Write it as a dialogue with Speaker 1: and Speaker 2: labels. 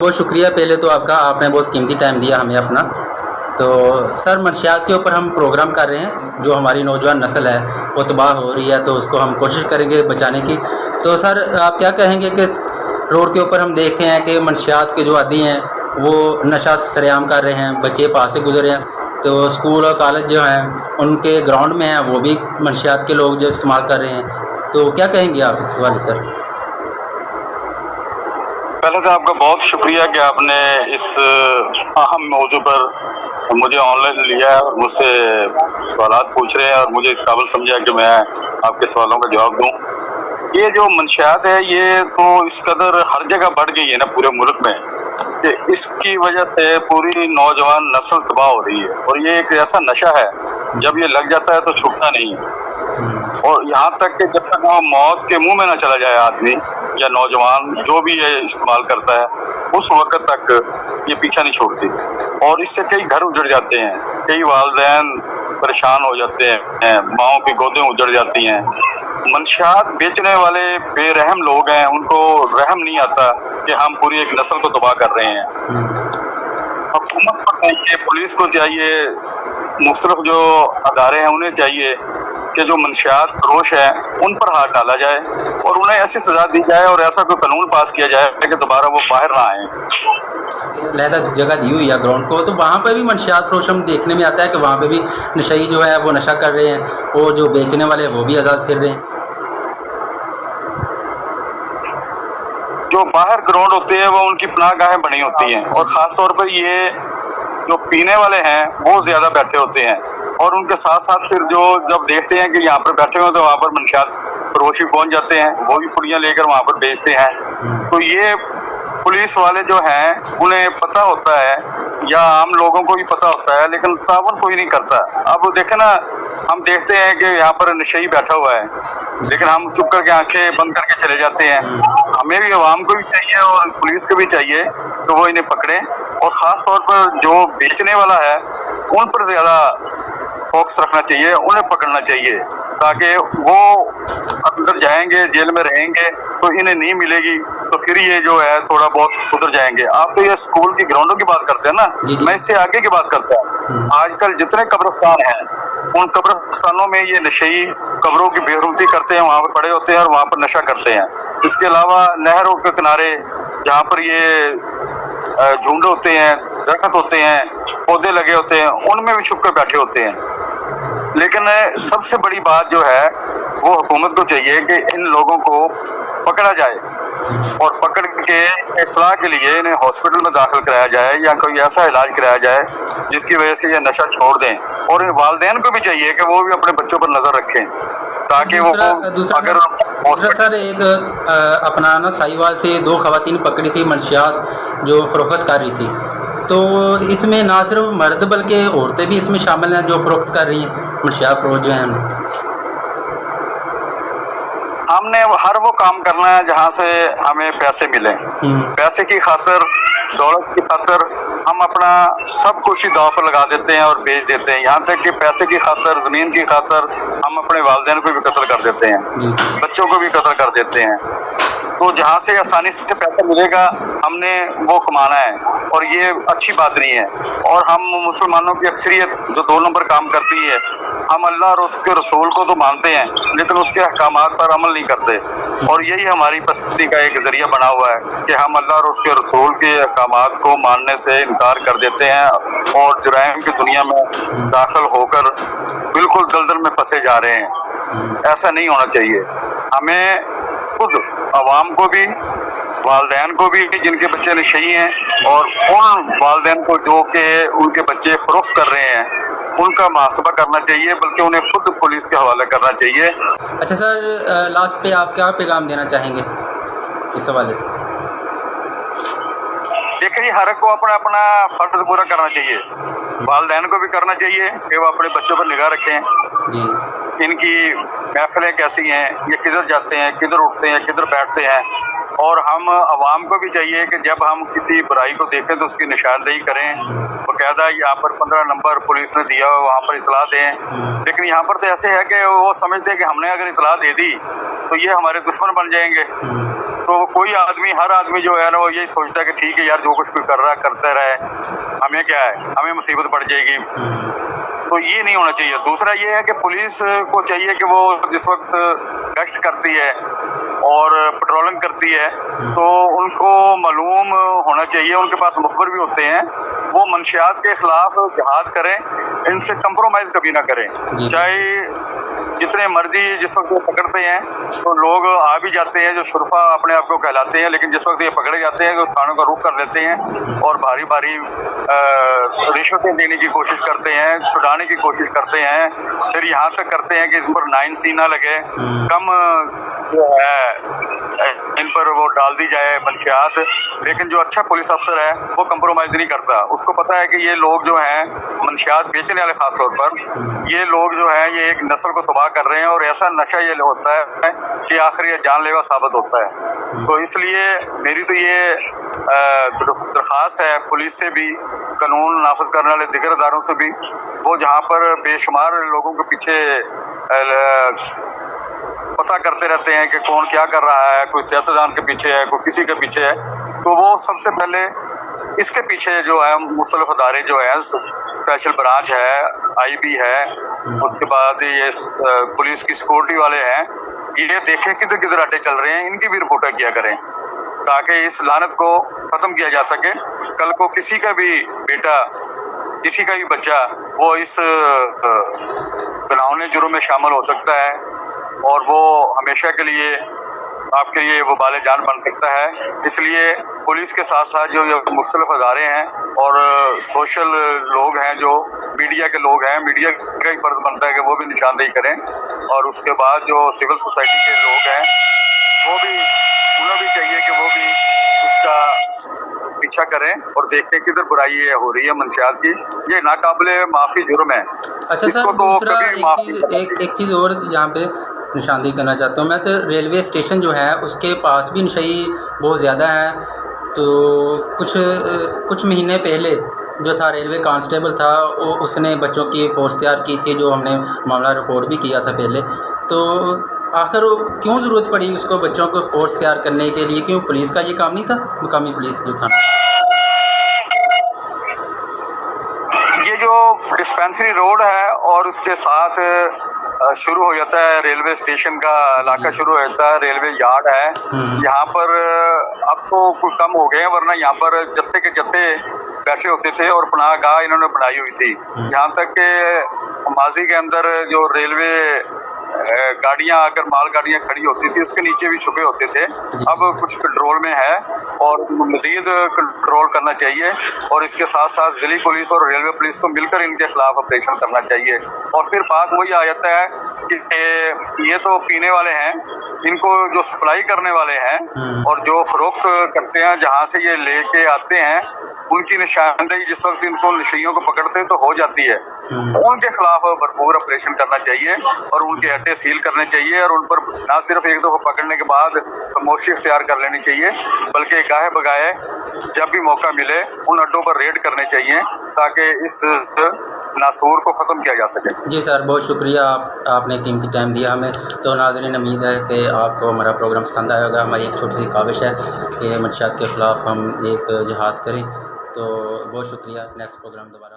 Speaker 1: बहुत शुक्रिया पहले तो आपका, आपने बहुत कीमती टाइम दिया हमें अपना। तो सर, मंशियात के ऊपर हम प्रोग्राम कर रहे हैं, जो हमारी नौजवान नस्ल है वो तबाह हो रही है, तो उसको हम कोशिश करेंगे बचाने की। तो सर, आप क्या कहेंगे कि रोड के ऊपर हम देखते हैं कि मंशियात के जो आदी हैं वो नशा सरेआम कर रहे हैं, बच्चे पास से गुजर रहे हैं, तो स्कूल और कॉलेज जो हैं उनके ग्राउंड में हैं वो भी मंशियात के लोग जो इस्तेमाल कर रहे हैं, तो क्या कहेंगे आप इस वाले सर?
Speaker 2: पहले तो आपका बहुत शुक्रिया कि आपने इस अहम मौजू पर मुझे ऑनलाइन लिया है और मुझसे सवालात पूछ रहे हैं और मुझे इस काबिल समझा कि मैं आपके सवालों का जवाब दूं। ये जो मंशियात है ये तो इस कदर हर जगह बढ़ गई है ना पूरे मुल्क में, कि इसकी वजह से पूरी नौजवान नस्ल तबाह हो रही है। और ये एक ऐसा नशा है, जब ये लग जाता है तो छूटता नहीं है। और यहाँ तक कि जब तक वो मौत के मुंह में ना चला जाए आदमी या नौजवान जो भी ये इस्तेमाल करता है, उस वक्त तक ये पीछा नहीं छोड़ती। और इससे कई घर उजड़ जाते हैं, कई वालिदैन परेशान हो जाते हैं, माओं की गोदें उजड़ जाती हैं। मंशियात बेचने वाले बेरहम लोग हैं, उनको रहम नहीं आता कि हम पूरी एक नस्ल को तबाह कर रहे हैं। हुकूमत को चाहिए, पुलिस को चाहिए, मुख्तलिफ जो अदारे हैं उन्हें चाहिए कि जो मंशियात फरोश है उन पर हाथ डाला जाए और उन्हें ऐसी सजा दी जाए और ऐसा कोई कानून पास किया जाए कि दोबारा वो बाहर ना आए।
Speaker 1: अलहदा जगह दी हुई है ग्राउंड को, तो वहाँ पर भी मंशियात फरोश हम देखने में आता है कि वहाँ पे भी नशई जो है वो नशा कर रहे हैं, वो जो बेचने वाले हैं वो भी आज़ाद फिर रहे हैं।
Speaker 2: जो बाहर ग्राउंड होते हैं वो उनकी पनाहगाहें बनी होती हैं और ख़ास तौर पर ये जो पीने वाले हैं वो ज़्यादा बैठे होते हैं। और उनके साथ साथ फिर जो जब देखते हैं कि यहाँ पर बैठे हुए तो वहाँ पर मंशियात फरोशी पहुँच जाते हैं, वो भी पुड़ियाँ लेकर वहाँ पर बेचते हैं। तो ये पुलिस वाले जो हैं उन्हें पता होता है या आम लोगों को भी पता होता है, लेकिन तावन कोई नहीं करता। अब देखे ना, हम देखते हैं कि यहाँ पर नशई बैठा हुआ है, लेकिन हम चुप करके आंखें बंद करके चले जाते हैं। हमें भी, आवाम को भी चाहिए और पुलिस को भी चाहिए कि वो इन्हें पकड़े, और ख़ास तौर पर जो बेचने वाला है उन पर ज़्यादा फोकस रखना चाहिए, उन्हें पकड़ना चाहिए, ताकि वो अंदर जाएंगे, जेल में रहेंगे तो इन्हें नहीं मिलेगी, तो फिर ये जो है थोड़ा बहुत सुधर जाएंगे। आप तो ये स्कूल की ग्राउंडों की बात करते हैं ना, मैं इससे आगे की बात करता हूँ। आजकल जितने कब्रिस्तान हैं उन कब्रिस्तानों में ये नशई कब्रों की बेरुमती करते हैं, वहाँ पर पड़े होते हैं और वहाँ पर नशा करते हैं। इसके अलावा नहरों के किनारे जहाँ पर ये झुंड होते हैं, दरख्त होते हैं, पौधे लगे होते हैं, उनमें भी छुप कर बैठे होते हैं। लेकिन सबसे बड़ी बात जो है वो हुकूमत को चाहिए कि इन लोगों को पकड़ा जाए और पकड़ के इस्लाह के लिए इन्हें हॉस्पिटल में दाखिल कराया जाए या कोई ऐसा इलाज कराया जाए जिसकी वजह से ये नशा छोड़ दें। और वालिदैन को भी चाहिए कि वो भी अपने बच्चों पर नजर रखें, ताकि
Speaker 1: दूसरा सर, एक अपना ना साहिवाल से 2 खवातीन पकड़ी थी मंशियात जो फरोख्त कर रही थी, तो इसमें ना सिर्फ मर्द बल्कि औरतें भी इसमें शामिल हैं जो फरोख्त कर रही हैं, मंशियात फरोश जो हैं।
Speaker 2: हमने हर वो काम करना है जहाँ से हमें पैसे मिले। पैसे की खातिर, दौलत की खातिर हम अपना सब कुछ ही दाव पर लगा देते हैं और बेच देते हैं। यहाँ तक कि पैसे की खातिर, ज़मीन की खातिर हम अपने वालिदैन को भी कत्ल कर देते हैं, बच्चों को भी कत्ल कर देते हैं। तो जहाँ से आसानी से पैसा मिलेगा हमने वो कमाना है, और ये अच्छी बात नहीं है। और हम मुसलमानों की अक्सरियत जो 2 नंबर काम करती है, हम अल्लाह और उसके रसूल को तो मानते हैं लेकिन उसके अहकामात पर अमल नहीं करते। और यही हमारी पस्ती का एक जरिया बना हुआ है कि हम अल्लाह और उसके रसूल के अहकामात को मानने से इनकार कर देते हैं और जुराइम की दुनिया में दाखिल होकर बिल्कुल दलदल में फंसे जा रहे हैं। ऐसा नहीं होना चाहिए। हमें खुद अवाम को भी, वालिदैन को भी जिनके बच्चे नशई हैं, और उन वालिदैन को जो कि उनके बच्चे फरोख्त कर रहे हैं उनका मुहासबा करना चाहिए, बल्कि उन्हें खुद पुलिस के हवाले करना चाहिए।
Speaker 1: अच्छा सर, लास्ट पे आप क्या पैगाम देना चाहेंगे इस हवाले से?
Speaker 2: देखिए, हर एक को अपना अपना फर्ज पूरा करना चाहिए। वालिदैन को भी करना चाहिए कि वो अपने बच्चों पर निगाह रखें
Speaker 1: जी।
Speaker 2: इनकी महफिलें कैसी हैं, ये किधर जाते हैं, किधर उठते हैं, किधर बैठते हैं। और हम आवाम को भी चाहिए कि जब हम किसी बुराई को देखें तो उसकी निशानदेही करें, बाकायदा यहाँ पर 15 नंबर पुलिस ने दिया हो वहाँ पर इतला दें। लेकिन यहाँ पर तो ऐसे है कि वो समझते हैं कि हमने अगर इतला दे दी तो ये हमारे दुश्मन बन जाएंगे, تو کوئی آدمی, ہر آدمی جو ہے نا وہ یہی سوچتا ہے کہ ٹھیک ہے یار جو کچھ کوئی کر رہا ہے کرتے رہے, ہمیں کیا ہے, ہمیں مصیبت پڑ جائے گی. تو یہ نہیں ہونا چاہیے. دوسرا یہ ہے کہ پولیس کو چاہیے کہ وہ جس وقت گشت کرتی ہے اور پٹرولنگ کرتی ہے تو ان کو معلوم ہونا چاہیے, ان کے پاس مخبر بھی ہوتے ہیں, وہ منشیات کے خلاف جہاد کریں, ان سے کمپرومائز کبھی نہ کریں. چاہے جتنے مرضی جس وقت وہ پکڑتے ہیں تو لوگ آ بھی جاتے ہیں جو شرفا اپنے آپ کو کہلاتے ہیں, لیکن جس وقت یہ پکڑے جاتے ہیں تو تھانوں کا رخ کر لیتے ہیں اور بھاری بھاری رشوتیں دینے کی کوشش کرتے ہیں, چھڑانے کی کوشش کرتے ہیں, پھر یہاں تک کرتے ہیں کہ اس پر 9C نہ لگے, کم جو ہے ان پر وہ ڈال دی جائے منشیات. لیکن جو اچھا پولیس افسر ہے وہ کمپرومائز نہیں کرتا, اس کو پتا ہے کہ یہ لوگ جو ہیں منشیات بیچنے والے خاص طور پر, یہ لوگ جو ہیں یہ ایک نسل کو تباہ کر رہے ہیں اور ایسا نشہ یہ ہوتا ہے کہ آخر یہ جان لیوا ثابت ہوتا ہے. تو اس لیے میری تو یہ درخواست ہے پولیس سے بھی, قانون نافذ کرنے والے دیگر اداروں سے بھی, وہ جہاں پر بے شمار لوگوں کے پیچھے پتہ کرتے رہتے ہیں کہ کون کیا کر رہا ہے, کوئی سیاستدان کے پیچھے ہے, کوئی کسی کے پیچھے ہے, تو وہ سب سے پہلے اس کے پیچھے جو ہے مختلف ادارے جو ہیں, اسپیشل برانچ ہے, IB ہے, اس کے بعد یہ پولیس کی سیکورٹی والے ہیں, یہ دیکھیں کدھر کدھر اڈے چل رہے ہیں, ان کی بھی رپورٹیں کیا کریں تاکہ اس لعنت کو ختم کیا جا سکے. کل کو کسی کا بھی بیٹا, کسی کا بھی بچہ وہ اس گناہوں جرم میں شامل ہو سکتا ہے اور وہ ہمیشہ کے لیے آپ کے لیے وہ بال جان بن سکتا ہے. اس لیے پولیس کے ساتھ ساتھ جو مختلف ادارے ہیں اور سوشل لوگ ہیں, جو میڈیا کے لوگ ہیں, میڈیا کا ہی فرض بنتا ہے کہ وہ بھی نشاندہی کریں, اور اس کے بعد جو سول سوسائٹی کے لوگ ہیں وہ بھی, انہیں بھی چاہیے کہ وہ بھی اس کا پیچھا کریں اور دیکھیں کدھر برائی ہو رہی ہے منشیات کی. یہ ناقابل معافی جرم ہے.
Speaker 1: اچھا
Speaker 2: اس
Speaker 1: سر,
Speaker 2: کو تو
Speaker 1: دوسرا
Speaker 2: کبھی معافی
Speaker 1: ایک چیز اور یہاں پہ نشاندہی کرنا چاہتا ہوں میں, تو ریلوے اسٹیشن جو ہے اس کے پاس بھی نشئی بہت زیادہ ہے. تو کچھ مہینے پہلے جو تھا ریلوے کانسٹیبل تھا, اس نے بچوں کی فورس تیار کی تھی, جو ہم نے معاملہ رپورٹ بھی کیا تھا پہلے. تو آخر کیوں ضرورت پڑی اس کو بچوں کو فورس تیار کرنے کے لیے؟ کیوں پولیس کا یہ کام نہیں تھا, مقامی پولیس جو تھا؟
Speaker 2: یہ جو ڈسپینسری روڈ ہے اور اس کے ساتھ شروع ہو جاتا ہے ریلوے اسٹیشن کا علاقہ, شروع ہو جاتا ہے ریلوے یارڈ ہے. یہاں پر اب تو کچھ کم ہو گئے ہیں, ورنہ یہاں پر جتھے کے جتھے بیٹھے ہوتے تھے اور پناہ گاہ انہوں نے بنائی ہوئی تھی. یہاں تک کہ ماضی کے اندر جو ریلوے گاڑیاں, اگر مال گاڑیاں کھڑی ہوتی تھی اس کے نیچے بھی چھپے ہوتے تھے. اب کچھ کنٹرول میں ہے اور مزید کنٹرول کرنا چاہیے, اور اس کے ساتھ ساتھ ضلعی پولیس اور ریلوے پولیس کو مل کر ان کے خلاف آپریشن کرنا چاہیے. اور پھر بات وہی آ جاتا ہے کہ یہ تو پینے والے ہیں, ان کو جو سپلائی کرنے والے ہیں اور جو فروخت کرتے ہیں, جہاں سے یہ لے کے آتے ہیں, ان کی نشاندہی جس وقت ان کو نشیوں کو پکڑتے ہیں تو ہو جاتی ہے. ان کے خلاف بھرپور آپریشن کرنا چاہیے اور ان کے اڈے سیل کرنے چاہیے, اور ان پر نہ صرف ایک دفعہ پکڑنے کے بعد خاموشی اختیار کر لینی چاہیے, بلکہ گاہے بگاہے جب بھی موقع ملے ان اڈوں پر ریڈ کرنے چاہیے تاکہ اس ناسور کو ختم کیا جا سکے.
Speaker 1: جی سر, بہت شکریہ, آپ نے قیمتی ٹائم دیا ہمیں. تو ناظرین, امید ہے کہ آپ کو ہمارا پروگرام پسند آئے ہوگا. ہماری ایک چھوٹی سی کاوش ہے کہ منشیات کے خلاف ہم ایک جہاد کریں. تو بہت شکریہ. نیکسٹ پروگرام دوبارہ